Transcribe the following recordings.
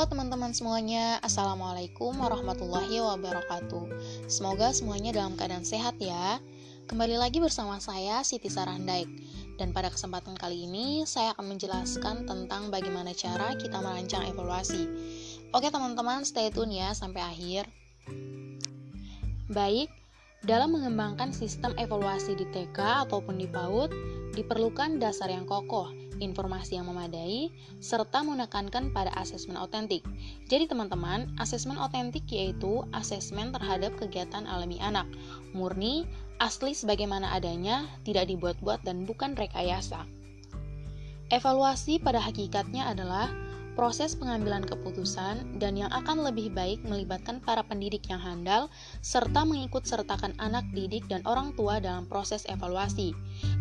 Halo teman-teman semuanya, Assalamualaikum warahmatullahi wabarakatuh. Semoga semuanya dalam keadaan sehat ya. Kembali lagi bersama saya Siti Sarandaik. Dan pada kesempatan kali ini saya akan menjelaskan tentang bagaimana cara kita merancang evaluasi. Oke teman-teman, stay tune ya sampai akhir. Baik, dalam mengembangkan sistem evaluasi di TK ataupun di PAUD, diperlukan dasar yang kokoh, informasi yang memadai, serta menekankan pada asesmen otentik. Jadi teman-teman, asesmen otentik yaitu asesmen terhadap kegiatan alami anak, murni, asli sebagaimana adanya, tidak dibuat-buat dan bukan rekayasa. Evaluasi pada hakikatnya adalah proses pengambilan keputusan dan yang akan lebih baik melibatkan para pendidik yang handal serta mengikut-sertakan anak didik dan orang tua dalam proses evaluasi.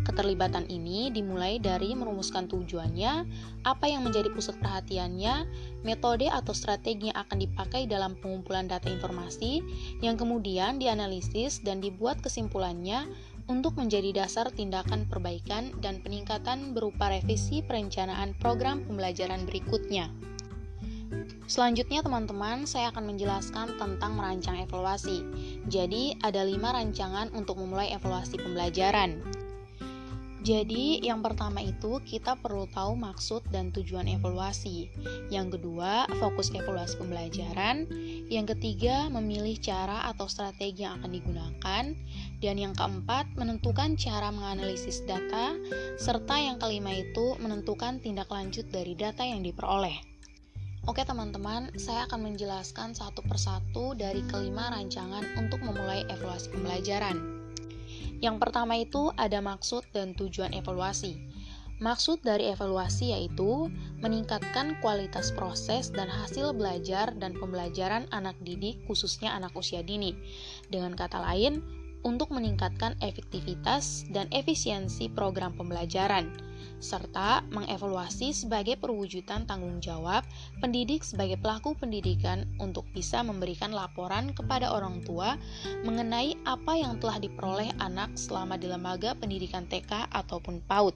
Keterlibatan ini dimulai dari merumuskan tujuannya, apa yang menjadi pusat perhatiannya, metode atau strategi yang akan dipakai dalam pengumpulan data informasi, yang kemudian dianalisis dan dibuat kesimpulannya untuk menjadi dasar tindakan perbaikan dan peningkatan berupa revisi perencanaan program pembelajaran berikutnya. Selanjutnya teman-teman, saya akan menjelaskan tentang merancang evaluasi. Jadi, ada 5 rancangan untuk memulai evaluasi pembelajaran. Jadi, yang pertama itu kita perlu tahu maksud dan tujuan evaluasi. Yang kedua, fokus evaluasi pembelajaran. Yang ketiga, memilih cara atau strategi yang akan digunakan. Dan yang keempat, menentukan cara menganalisis data. Serta yang kelima itu, menentukan tindak lanjut dari data yang diperoleh. Oke teman-teman, saya akan menjelaskan satu persatu dari kelima rancangan untuk memulai evaluasi pembelajaran. Yang pertama itu ada maksud dan tujuan evaluasi. Maksud dari evaluasi yaitu meningkatkan kualitas proses dan hasil belajar dan pembelajaran anak didik khususnya anak usia dini. Dengan kata lain, untuk meningkatkan efektivitas dan efisiensi program pembelajaran, serta mengevaluasi sebagai perwujudan tanggung jawab pendidik sebagai pelaku pendidikan untuk bisa memberikan laporan kepada orang tua mengenai apa yang telah diperoleh anak selama di lembaga pendidikan TK ataupun PAUD.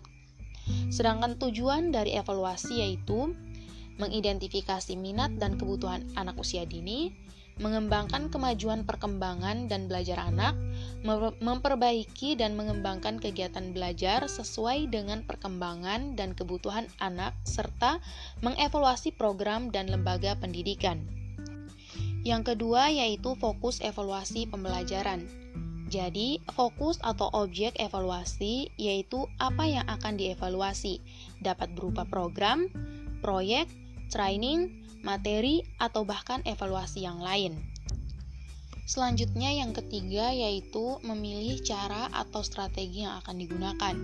Sedangkan tujuan dari evaluasi yaitu mengidentifikasi minat dan kebutuhan anak usia dini, mengembangkan kemajuan perkembangan dan belajar anak, memperbaiki dan mengembangkan kegiatan belajar sesuai dengan perkembangan dan kebutuhan anak, serta mengevaluasi program dan lembaga pendidikan. Yang kedua yaitu fokus evaluasi pembelajaran. Jadi, fokus atau objek evaluasi yaitu apa yang akan dievaluasi, dapat berupa program, proyek, training, materi, atau bahkan evaluasi yang lain. Selanjutnya yang ketiga yaitu memilih cara atau strategi yang akan digunakan.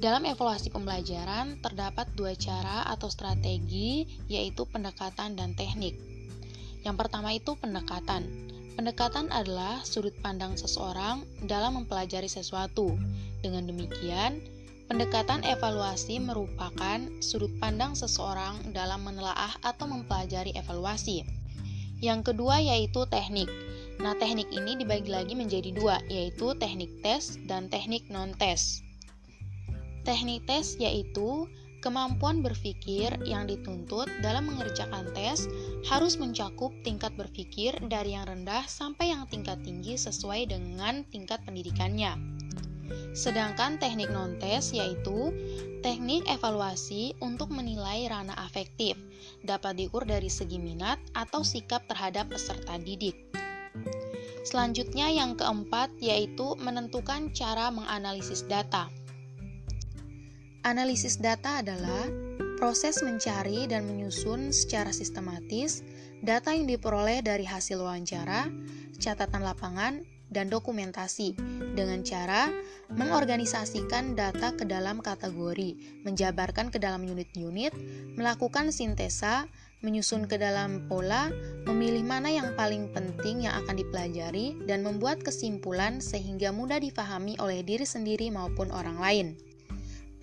Dalam evaluasi pembelajaran terdapat 2 cara atau strategi yaitu pendekatan dan teknik. Yang pertama itu pendekatan. Pendekatan adalah sudut pandang seseorang dalam mempelajari sesuatu. Dengan demikian, pendekatan evaluasi merupakan sudut pandang seseorang dalam menelaah atau mempelajari evaluasi. Yang kedua yaitu teknik. Nah, teknik ini dibagi lagi menjadi 2, yaitu teknik tes dan teknik non-tes. Teknik tes yaitu kemampuan berpikir yang dituntut dalam mengerjakan tes harus mencakup tingkat berpikir dari yang rendah sampai yang tingkat tinggi sesuai dengan tingkat pendidikannya. Sedangkan teknik non-tes yaitu teknik evaluasi untuk menilai ranah afektif, dapat diukur dari segi minat atau sikap terhadap peserta didik. Selanjutnya yang keempat yaitu menentukan cara menganalisis data. Analisis data adalah proses mencari dan menyusun secara sistematis data yang diperoleh dari hasil wawancara, catatan lapangan, dan dokumentasi dengan cara mengorganisasikan data ke dalam kategori, menjabarkan ke dalam unit-unit, melakukan sintesa, menyusun ke dalam pola, memilih mana yang paling penting yang akan dipelajari, dan membuat kesimpulan sehingga mudah difahami oleh diri sendiri maupun orang lain.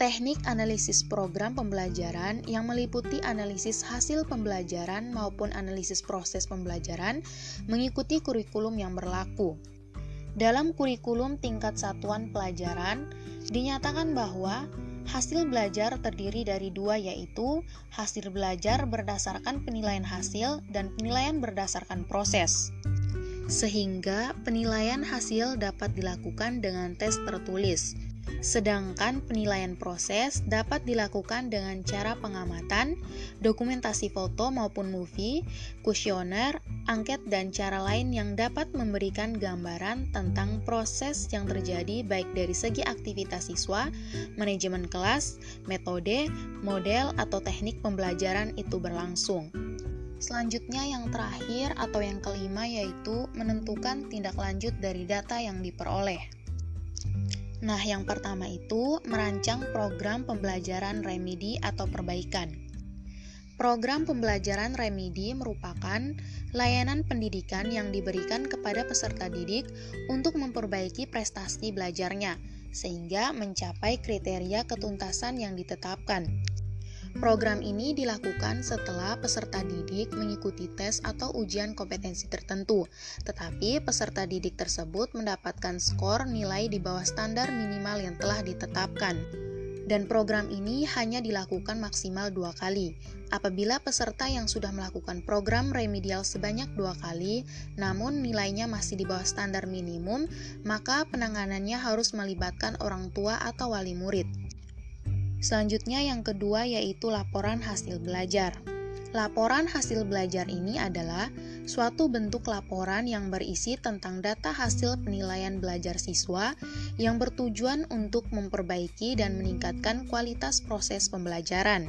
Teknik analisis program pembelajaran yang meliputi analisis hasil pembelajaran maupun analisis proses pembelajaran mengikuti kurikulum yang berlaku. Dalam kurikulum tingkat satuan pelajaran, dinyatakan bahwa Hasil belajar terdiri dari dua, yaitu hasil belajar berdasarkan penilaian hasil dan penilaian berdasarkan proses. Sehingga penilaian hasil dapat dilakukan dengan tes tertulis, sedangkan penilaian proses dapat dilakukan dengan cara pengamatan, dokumentasi foto maupun movie, kuesioner, angket, dan cara lain yang dapat memberikan gambaran tentang proses yang terjadi baik dari segi aktivitas siswa, manajemen kelas, metode, model, atau teknik pembelajaran itu berlangsung. Selanjutnya yang terakhir atau yang kelima yaitu menentukan tindak lanjut dari data yang diperoleh. Nah, yang pertama itu merancang program pembelajaran remedi atau perbaikan. Program pembelajaran remedi merupakan layanan pendidikan yang diberikan kepada peserta didik untuk memperbaiki prestasi belajarnya, sehingga mencapai kriteria ketuntasan yang ditetapkan. Program ini dilakukan setelah peserta didik mengikuti tes atau ujian kompetensi tertentu, tetapi peserta didik tersebut mendapatkan skor nilai di bawah standar minimal yang telah ditetapkan. Dan program ini hanya dilakukan maksimal 2 kali. Apabila peserta yang sudah melakukan program remedial sebanyak 2 kali, namun nilainya masih di bawah standar minimum, maka penanganannya harus melibatkan orang tua atau wali murid. Selanjutnya yang kedua yaitu laporan hasil belajar. Laporan hasil belajar ini adalah suatu bentuk laporan yang berisi tentang data hasil penilaian belajar siswa yang bertujuan untuk memperbaiki dan meningkatkan kualitas proses pembelajaran.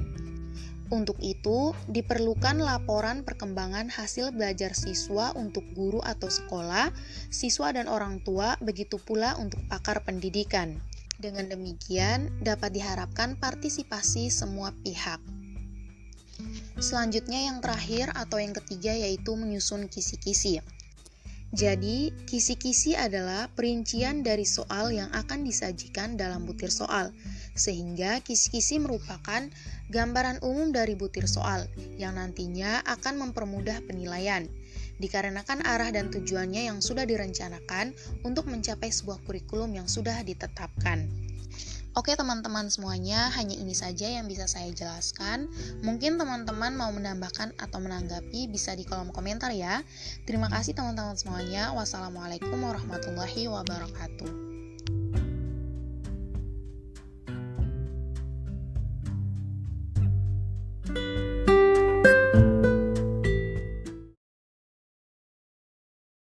Untuk itu, diperlukan laporan perkembangan hasil belajar siswa untuk guru atau sekolah, siswa dan orang tua, begitu pula untuk pakar pendidikan. Dengan demikian, dapat diharapkan partisipasi semua pihak. Selanjutnya yang terakhir atau yang ketiga yaitu menyusun kisi-kisi. Jadi, kisi-kisi adalah perincian dari soal yang akan disajikan dalam butir soal, sehingga kisi-kisi merupakan gambaran umum dari butir soal yang nantinya akan mempermudah penilaian, dikarenakan arah dan tujuannya yang sudah direncanakan untuk mencapai sebuah kurikulum yang sudah ditetapkan. Oke teman-teman semuanya, hanya ini saja yang bisa saya jelaskan. Mungkin teman-teman mau menambahkan atau menanggapi bisa di kolom komentar ya. Terima kasih teman-teman semuanya. Wassalamualaikum warahmatullahi wabarakatuh.